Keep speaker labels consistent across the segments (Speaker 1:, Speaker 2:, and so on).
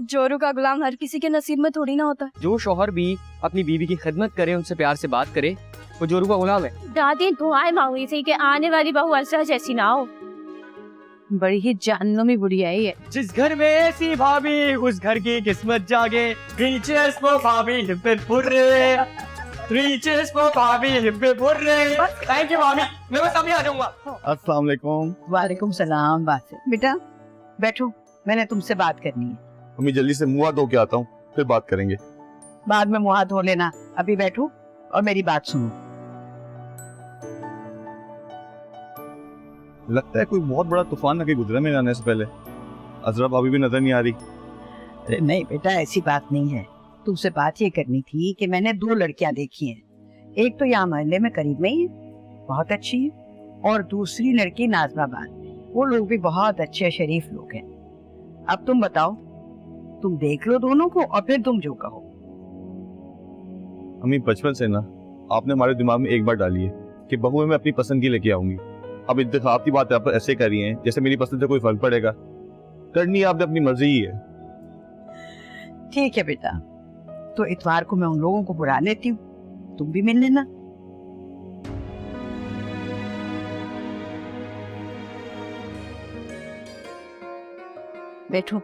Speaker 1: जोरू का गुलाम हर किसी के नसीब में थोड़ी ना होता।
Speaker 2: जो शौहर भी अपनी बीवी की खिदमत करे, उनसे प्यार से बात करे, वो जोरू का गुलाम है।
Speaker 1: दादी दुआएं मांगी थी कि आने वाली बहू अलसा जैसी ना हो।
Speaker 3: बड़ी ही जाननुमी बुढ़िया है।
Speaker 2: जिस घर में ऐसी भाभी, उस घर की किस्मत जागे। Reaches for भाभी हिप्पे फुर्रे, Reaches for भाभी हिप्पे फुर्रे। थैंक यू भाभी, मैं बस अभी आ जाऊंगा।
Speaker 4: अस्सलाम वालेकुम।
Speaker 3: वालेकुम सलाम। बात बेटा बैठो, मैंने तुमसे बात करनी है।
Speaker 4: मम्मी जल्दी से मुंह धो के आता हूँ, फिर बात करेंगे।
Speaker 3: बाद में मुंह धो लेना, अभी बैठो और मेरी बात सुनो।
Speaker 4: लगता है कोई बहुत बड़ा तूफान आके गुजरा मेरे आने से पहले। अजरा भाभी भी नजर नहीं आ रही।
Speaker 3: अरे नहीं बेटा, ऐसी बात नहीं है। तुमसे बात ये करनी थी कि मैंने 2 लड़कियां देखी हैं। एक तो यहाँ मोहल्ले में करीब में ही है, बहुत अच्छी है, और दूसरी लड़की नाजमाबाद। वो लोग भी बहुत अच्छे शरीफ लोग हैं। अब तुम बताओ, तुम देख लो दोनों को और फिर तुम जो कहो।
Speaker 4: मम्मी बचपन से ना आपने हमारे दिमाग में एक बार डाली है कि बहू मैं अपनी पसंद की लेके आऊंगी। अब इंतखाब की बात आप ऐसे कर रही हैं जैसे मेरी पसंद से कोई फर्क पड़ेगा। करनी आपने अपनी मर्जी ही है।
Speaker 3: ठीक है बेटा, तो इतवार को मैं उन लोगों को बुला लेती हूँ, तुम भी मिल लेना। बैठो।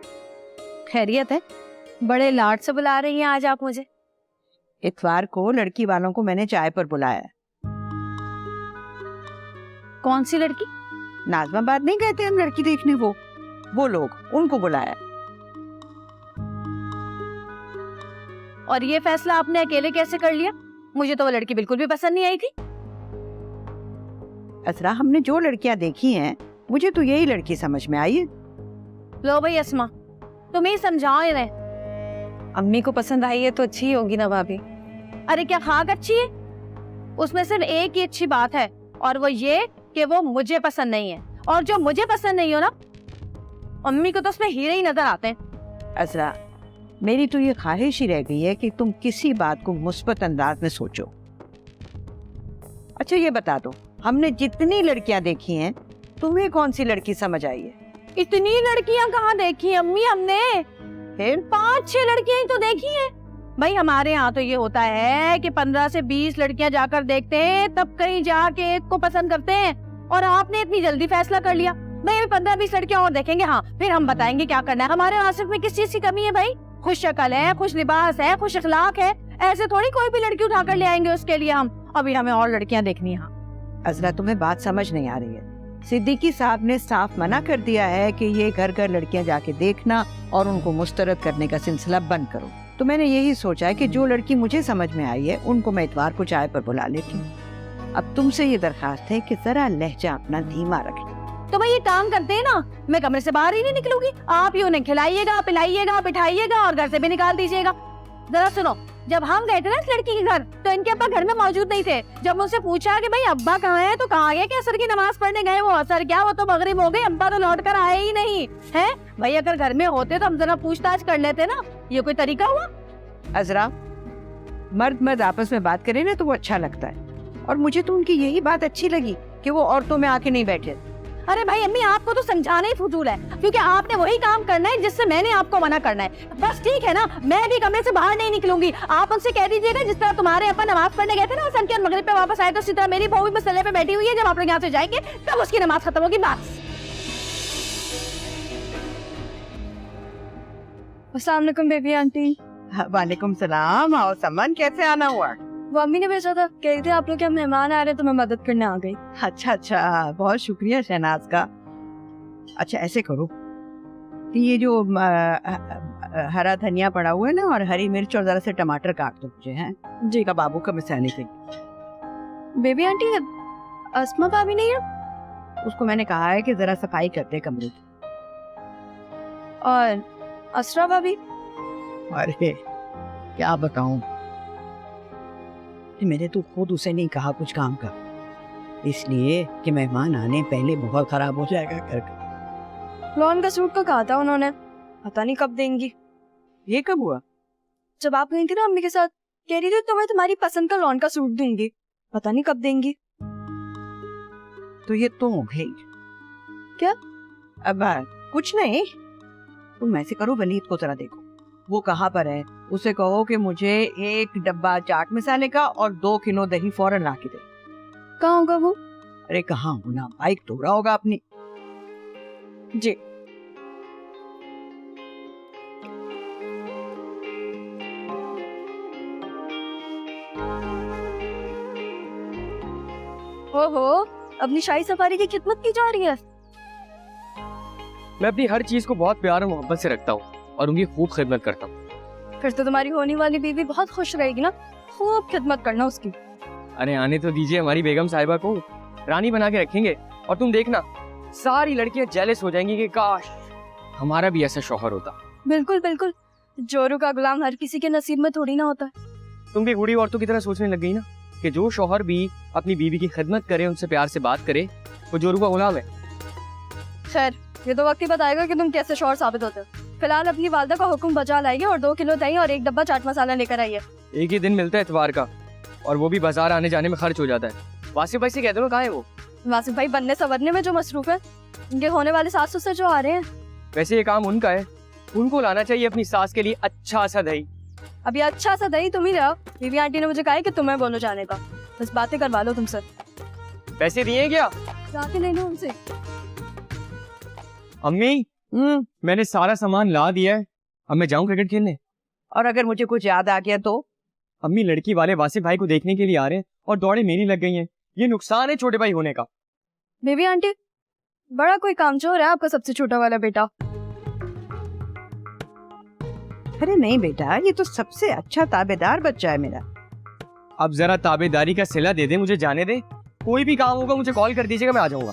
Speaker 1: खैरियत है? बड़े लाड से बुला रही हैं आज आप मुझे।
Speaker 3: इतवार को लड़की वालों को मैंने चाय पर बुलाया।
Speaker 1: कौन सी लड़की?
Speaker 3: नाजमाबाद नहीं गए थे हम लड़की देखने, वो लोग, उनको बुलाया।
Speaker 1: और ये फैसला आपने अकेले कैसे कर लिया? मुझे तो वो लड़की बिल्कुल भी पसंद नहीं आई थी।
Speaker 3: असरा, हमने जो लड़कियां देखी हैं, मुझे तो यही लड़की समझ में आई है।
Speaker 1: लो भाई अस्मा, तुम ही समझाओ इन्हें। अम्मी को पसंद आई है तो अच्छी ही होगी ना भाभी। अरे क्या खाक अच्छी है? उसमें सिर्फ एक ही अच्छी बात है, और वो ये कि वो मुझे पसंद नहीं है। और जो मुझे पसंद नहीं हो ना, अम्मी को तो उसमें हीरे ही नजर आते हैं।
Speaker 3: असरा, मेरी तो ये ख्वाहिश ही रह गई है कि तुम किसी बात को मुस्बत अंदाज में सोचो। अच्छा ये बता दो, हमने जितनी लड़कियां देखी हैं, तुम्हें कौन सी लड़की समझ आई है?
Speaker 1: इतनी लड़कियां कहाँ देखी अम्मी हमने?
Speaker 3: फिर
Speaker 1: 5-6 लड़कियां ही तो देखी हैं। भाई हमारे यहाँ तो ये होता है कि 15 से 20 लड़कियां जाकर देखते हैं, तब कहीं जाके एक को पसंद करते हैं। और आपने इतनी जल्दी फैसला कर लिया। भाई 15-20 लड़कियां और देखेंगे, हाँ फिर हम बताएंगे क्या करना है। हमारे आसिफ में किस चीज की कमी है भाई? खुश शक्ल है, खुश लिबास है, खुश अखलाक है। ऐसे थोड़ी कोई भी लड़की उठाकर ले आएंगे उसके लिए हम। अभी हमें और लड़कियां देखनी है।
Speaker 3: अजरा, तुम्हें बात समझ नहीं आ रही है। सिद्दीकी साहब ने साफ मना कर दिया है कि ये घर घर लड़कियां जाके देखना और उनको मुस्तरद करने का सिलसिला बंद करो। तो मैंने यही सोचा है कि जो लड़की मुझे समझ में आई है, उनको मैं इतवार को चाय पर बुला लेती हूँ। अब तुमसे ये दरखास्त है कि जरा लहजा अपना धीमा रखें।
Speaker 1: तो भाई ये काम करते हैं ना, मैं कमरे से बाहर ही नहीं निकलूंगी। आप ही उन्हें खिलाइएगा, पिलाइएगा, बिठाइएगा और घर से भी निकाल दीजिएगा। जरा सुनो, जब हम गए थे ना इस लड़की के घर, तो इनके अब्बा घर में मौजूद नहीं थे। जब मुझसे पूछा कि भाई अब्बा कहाँ हैं, तो कहा गया कि असर की नमाज पढ़ने गए। वो असर क्या, वो तो मगरिब हो गई, अब्बा तो लौट कर आए ही नहीं है। भाई अगर घर में होते तो हम जरा पूछताछ कर लेते ना। ये कोई तरीका हुआ?
Speaker 3: अजरा, मर्द आपस में बात करें ना तो वो अच्छा लगता है, और मुझे तो उनकी यही बात अच्छी लगी कि वो औरतों में आके नहीं बैठे।
Speaker 1: अरे भाई अम्मी, आपको तो समझाना ही फजूल है, क्योंकि आपने वही काम करना है जिससे मैंने आपको मना करना है। बस ठीक है ना, मैं भी कमरे से बाहर नहीं निकलूंगी। आप उनसे कह दीजिएगा जिस तरह तुम्हारे अब्बा नमाज पढ़ने गए थे ना सन के मगरिब पे वापस आए, तो उसी तरह मेरी बहू भी मसले पे बैठी हुई है। जब आप लोग यहाँ से जाएंगे तब उसकी नमाज खत्म होगी। बस। अस्सलाम वालेकुम बेबी आंटी।
Speaker 3: वालेकुम सलाम। आओ समन, कैसे आना हुआ?
Speaker 1: वो अम्मी ने भेजा था, कह रही थी आप लोग के मेहमान आ रहे तो मैं मदद करने आ गई।
Speaker 3: अच्छा अच्छा, बहुत शुक्रिया शहनाज का। अच्छा ऐसे करो, तो ये जो हरा धनिया पड़ा हुआ है ना, और हरी मिर्च और जरा से टमाटर काट दो मुझे, हैं जी, कबाबों का मिसाने के।
Speaker 1: बेबी आंटी, अस्मा भाभी नहीं है?
Speaker 3: उसको मैंने कहा है कि जरा सफाई कर दे कमरे की।
Speaker 1: और असरा भाभी?
Speaker 3: अरे क्या बताऊं, मैंने तो खुद उसे नहीं कहा कुछ काम का, इसलिए कि मेहमान आने पहले बहुत खराब हो जाएगा घर का।
Speaker 1: लॉन का सूट का कहा था उन्होंने, पता नहीं कब देंगी।
Speaker 3: ये कब हुआ?
Speaker 1: जब आप गई थी ना अम्मी के साथ, कह रही थी तुम्हें तुम्हारी पसंद का लॉन का सूट दूंगी, पता नहीं कब देंगी।
Speaker 3: तो ये तो भाई
Speaker 1: क्या?
Speaker 3: अब कुछ नहीं, तुम ऐसे करो, वलीद को जरा देखो। वो कहाँ पर है? उसे कहो कि मुझे 1 डब्बा चाट मसाले का और 2 किलो दही फौरन ला के दे।
Speaker 1: कहाँ होगा वो?
Speaker 3: अरे कहाँ होना, बाइक धो रहा होगा अपनी।
Speaker 1: जी। ओहो, अपनी शाही सफारी की खिदमत की जा रही है।
Speaker 2: मैं अपनी हर चीज को बहुत प्यार और मोहब्बत से रखता हूँ और उनकी खूब खिदमत करता हूँ।
Speaker 1: फिर तो तुम्हारी होने वाली बीवी बहुत खुश रहेगी ना, खूब खिदमत करना उसकी।
Speaker 2: अरे आने तो दीजिए हमारी बेगम साहिबा को, रानी बना के रखेंगे और तुम देखना सारी लड़कियां जेलस हो जाएंगी कि काश हमारा भी ऐसा शौहर होता।
Speaker 1: बिल्कुल बिल्कुल, जोरू का गुलाम हर किसी के नसीब में थोड़ी ना होता है।
Speaker 2: तुम भी बूढ़ी औरतों की तरह सोचने लग गई ना कि जो शौहर भी अपनी बीवी की खिदमत करे, उनसे प्यार से बात करे, वो जोरू का गुलाम है।
Speaker 1: खैर, ये तो वक्त ही बताएगा कि तुम कैसे शौहर साबित होते हो। फिलहाल अपनी वालदा का हुक्म बजा लाइए और 2 किलो दही और 1 डब्बा चाट मसाला लेकर आइए।
Speaker 2: एक ही दिन मिलता है इतवार का, और वो भी बाजार आने जाने में खर्च हो जाता है। वासिफ भाई से कहते हो कहाँ है वो?
Speaker 1: वासिफ भाई बनने संवरने में जो मसरूफ है, उनके होने वाले सास ससुर जो आ रहे हैं।
Speaker 2: वैसे ये काम उनका है, उनको लाना चाहिए अपनी सास के लिए अच्छा सा दही।
Speaker 1: अब ये अच्छा सा दही तुम ही लाओ। बीवी आंटी ने मुझे कहा है कि तुम्हें बोलो जाने का, बस बातें करवा लो तुमसे।
Speaker 2: पैसे दिए क्या?
Speaker 1: जाके ले लो उनसे।
Speaker 2: अम्मी, मैंने सारा सामान ला दिया है, अब मैं जाऊं क्रिकेट खेलने।
Speaker 3: और अगर मुझे कुछ याद आ गया तो?
Speaker 2: अम्मी, लड़की वाले वासिफ भाई को देखने के लिए आ रहे हैं और दौड़े मेरी लग गई हैं। ये नुकसान है छोटे भाई होने का।
Speaker 1: बीवी आंटी, बड़ा कोई कामचोर है आपका सबसे छोटा वाला बेटा।
Speaker 3: अरे नहीं बेटा, ये तो सबसे अच्छा ताबेदार बच्चा है मेरा।
Speaker 2: अब जरा ताबेदारी का सिला दे दे, मुझे जाने दे। कोई भी काम होगा मुझे कॉल कर दीजिएगा, मैं आ जाऊंगा।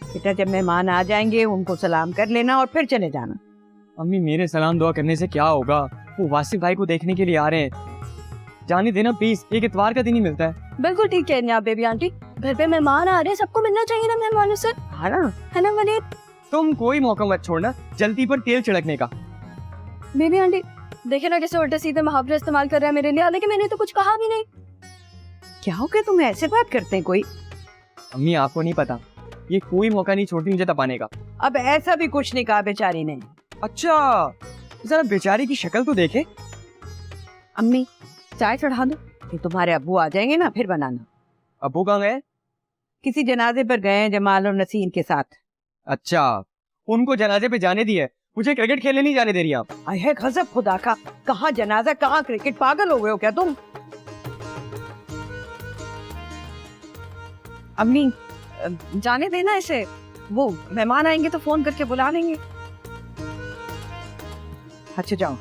Speaker 3: बेटा, जब मेहमान आ जाएंगे उनको सलाम कर लेना और फिर चले जाना।
Speaker 2: अम्मी, मेरे सलाम दुआ करने से क्या होगा? वो वासिफ भाई को देखने के लिए आ रहे हैं, जाने देना प्लीज। एक इतवार का दिन ही मिलता है।
Speaker 1: बिल्कुल ठीक कह रही हैं आप बेबी आंटी, घर पे मेहमान आ रहे हैं, सबको मिलना चाहिए ना मेहमानों से, है ना वलीद?
Speaker 2: तुम कोई मौका मत छोड़ना जल्दी पर तेल छिड़कने का।
Speaker 1: बेबी आंटी देखे ना कैसे उल्टे सीधे मुहावरे इस्तेमाल कर रहे हैं मेरे लिए, हालांकि मैंने तो कुछ कहा भी नहीं।
Speaker 3: क्या हो गया, तुम ऐसे बात करते हैं कोई?
Speaker 2: अम्मी, आपको नहीं पता, ये कोई मौका नहीं छोड़ती मुझे तपाने का।
Speaker 3: अब ऐसा भी कुछ नहीं कहा बेचारी ने।
Speaker 2: अच्छा, जरा बेचारी की शक्ल तो देखे।
Speaker 3: अम्मी, चाय चढ़ा दो, ये तुम्हारे अब्बू आ जाएंगे ना, फिर बनाना।
Speaker 2: अब्बू कहाँ गए?
Speaker 3: किसी जनाजे पर गए हैं जमाल और नसीर के साथ।
Speaker 2: अच्छा, उनको जनाजे पे जाने दिया है, मुझे क्रिकेट खेलने नहीं जाने दे रही आप।
Speaker 3: आए है गजब खुदा का, कहाँ जनाजा कहाँ क्रिकेट, पागल हो गए हो क्या तुम? अम्मी, जाने देना इसे, वो मेहमान आएंगे तो फोन करके बुला लेंगे। अच्छा जाओ।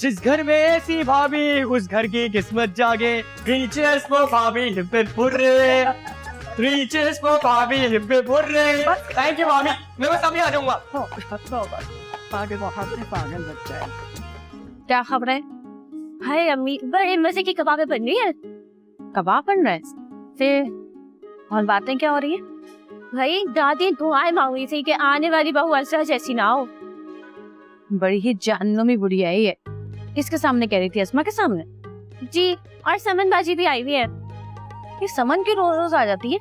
Speaker 2: जिस घर में ऐसी भाभी उस घर की किस्मत जागे। रीचर्स फॉर भाभी हिप्पे हुर्रे, रीचर्स फॉर भाभी हिप्पे हुर्रे। थैंक यू भाभी, मैं बस अभी आ जाऊंगा।
Speaker 3: पागल बच्चा है।
Speaker 1: क्या खबर है? हाय अम्मी, बड़े मजे की कबाबें बन रही है। कबाब बन रहे हैं फिर, और बातें क्या हो रही है? भाई दादी दुआएं मांग रही थी कि आने वाली बहू असरा जैसी ना हो। बड़ी ही जहन्नुमी बुढ़िया है ये। किसके सामने कह रही थी? अस्मा के सामने? जी, और समन बाजी भी आई हुई है। ये समन की रोज रोज आ जाती है,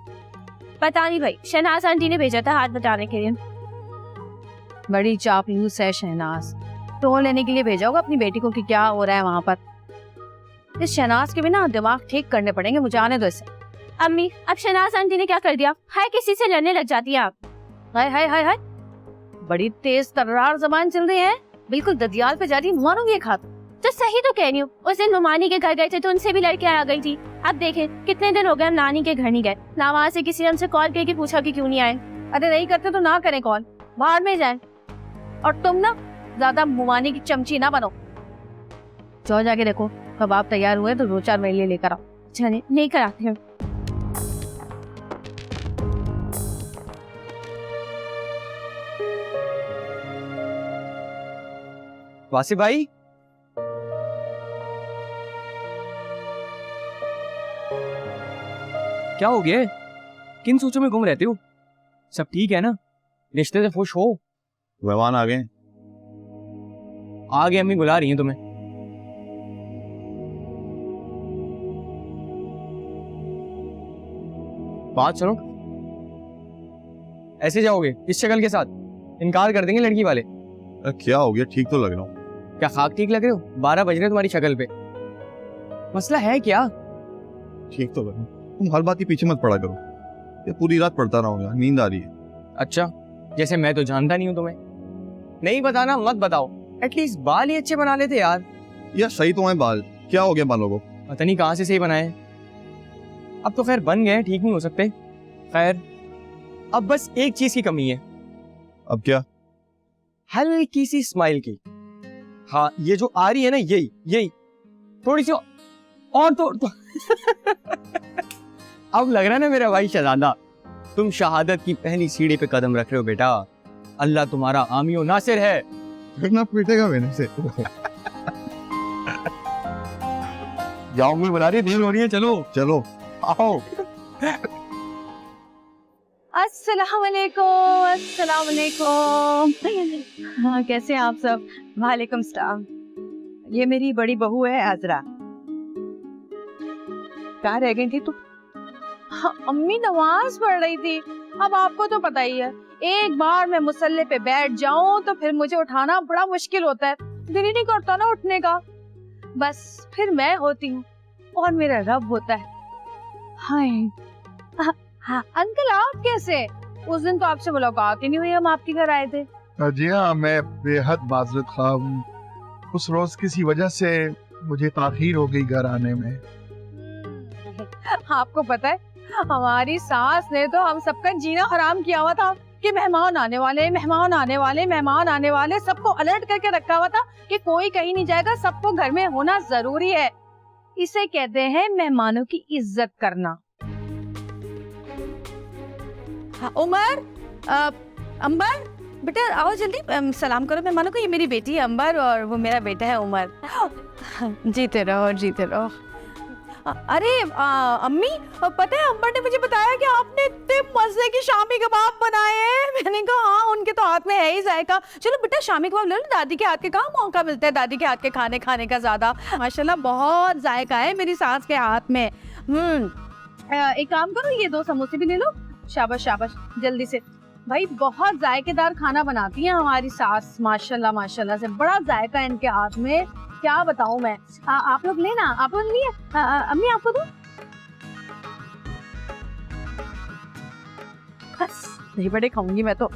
Speaker 1: पता नहीं भाई। शहनाज आंटी ने भेजा था हाथ बटाने के लिए। बड़ी चापलूस है शहनाज, टोल लेने के लिए भेजा होगा अपनी बेटी को कि क्या हो रहा है वहाँ पर। इस शहनाज के बिना दिमाग ठीक करने पड़ेंगे, मुझे आने दो इसे। अम्मी, अब शहनाज आंटी ने क्या कर दिया? हाय किसी से लड़ने लग जाती है आप। हाय हाय हाय हाय, बड़ी तेज तर्रार जबान चल रही है, बिल्कुल ददियाल पे जा रही, मारूंगी एक हाथ। तो सही तो कह रही हूँ, उस दिन नुमानी के घर गए थे तो उनसे भी लड़के आ गई थी। अब देखें कितने दिन हो गए हम नानी के घर नहीं गए, ना वहाँ से किसी ने हमसे कॉल करके पूछा कि क्यों नहीं आए। अरे नहीं करते तो ना करें कॉल, बाहर में जाए। और तुम ना ज्यादा मुमानी की चमची ना बनो। जाओ जाके देखो कबाब तैयार हुए तो 2-4 मेरे लिए लेकर आओ। अच्छा नहीं कर आते हैं।
Speaker 2: वासिफ भाई, क्या हो गया? किन सोचों में घूम रहते हो? सब ठीक है ना? रिश्ते से खुश हो?
Speaker 4: मेहमान आ गए।
Speaker 2: आगे अम्मी बुला रही हैं तुम्हें। बात सुनो, ऐसे जाओगे इस शक्ल के साथ? इनकार कर देंगे लड़की वाले।
Speaker 4: क्या हो गया? ठीक तो लग रहा हूँ।
Speaker 2: क्या खाक ठीक लग रहे हो? 12 बज रहे हैं तुम्हारी शक्ल पे। मसला है क्या?
Speaker 4: ठीक तो करो, तुम हर बात के पीछे मत पड़ा करो। ये पूरी रात पढ़ता रहूंगा, नींद आ रही है।
Speaker 2: अच्छा, जैसे मैं तो जानता नहीं हूँ तुम्हें। नहीं बताना मत बताओ, एटलीस्ट बाल ही अच्छे बना लेते यार।
Speaker 4: यार सही तो है बाल, क्या हो गया बालों को?
Speaker 2: पता नहीं कहाँ से सही बनाए। अब तो खैर बन गए, ठीक नहीं हो सकते। खैर अब बस एक चीज की कमी है।
Speaker 4: अब क्या?
Speaker 2: हल्की सी स्माइल की। हाँ, ये जो आ रही है ना, यही थोड़ी सी और तो अब लग रहा है ना मेरा भाई शहजादा, तुम शहादत की पहली सीढ़ी पे कदम रख रहे हो बेटा। अल्लाह तुम्हारा आमियो नासिर है।
Speaker 4: ना पीटेगा मैंने से।
Speaker 2: जाओ, मैं बना रही, देर हो रही है, चलो
Speaker 4: चलो
Speaker 2: आओ।
Speaker 1: अस्सलाम वालेकुम, अस्सलाम वालेकुम। हाँ, कैसे हैं आप सब? वालेकुम सलाम।
Speaker 3: ये मेरी बड़ी बहू है आजरा। कहाँ रह गई थी तुम?
Speaker 1: हाँ, अम्मी नमाज पढ़ रही थी। अब आपको तो पता ही है, एक बार मैं मुसल्ले पे बैठ जाऊं तो फिर मुझे उठाना बड़ा मुश्किल होता है। दिल ही नहीं करता ना उठने का। बस फिर मैं होती हूँ और मेरा रब होता है। हाय। हाँ अंकल, आप कैसे? उस दिन तो आपसे मुलाकात ही नहीं हुई, हम आपके घर आए थे।
Speaker 5: जी हाँ, मैं बेहद माजरत ख्वाह हूँ। उस रोज किसी वजह से मुझे ताखीर हो गई घर आने में।
Speaker 1: आपको पता है, हमारी सास ने तो हम सबका जीना हराम किया हुआ था कि मेहमान आने वाले, मेहमान आने वाले, मेहमान आने वाले, सबको अलर्ट करके रखा हुआ था कि कोई कहीं नहीं जाएगा, सबको घर में होना जरूरी है। इसे कहते हैं मेहमानों की इज्जत करना। हाँ, उमर, अंबर, बेटा आओ जल्दी, सलाम करो मेहमानों को। ये मेरी बेटी है अंबर और वो मेरा बेटा है उमर। जीते रहो, जीते रहो। अरे अम्मी, पता है अंबर ने मुझे बताया कि आपने इतने मजे के शामी कबाब बनाए हैं। मैंने कहा हाँ, उनके तो हाथ में है ही जायका। चलो बेटा शामी कबाब ले लो, दादी के हाथ के कहाँ मौका मिलता है दादी के हाथ के खाने का ज्यादा। माशाल्लाह बहुत जायका है मेरी सास के हाथ में। एक काम करो, ये 2 समोसे भी ले लो। शाबाश शाबाश, जल्दी से। भाई बहुत जायकेदार खाना बनाती है हमारी सास, माशाल्लाह माशाल्लाह से। बड़ा जायका है इनके हाथ में, क्या बताऊं मैं। आप लोग लेना, आप लोग लिए। अम्मी आपको दो। बस नहीं बड़े खाऊंगी मैं तो।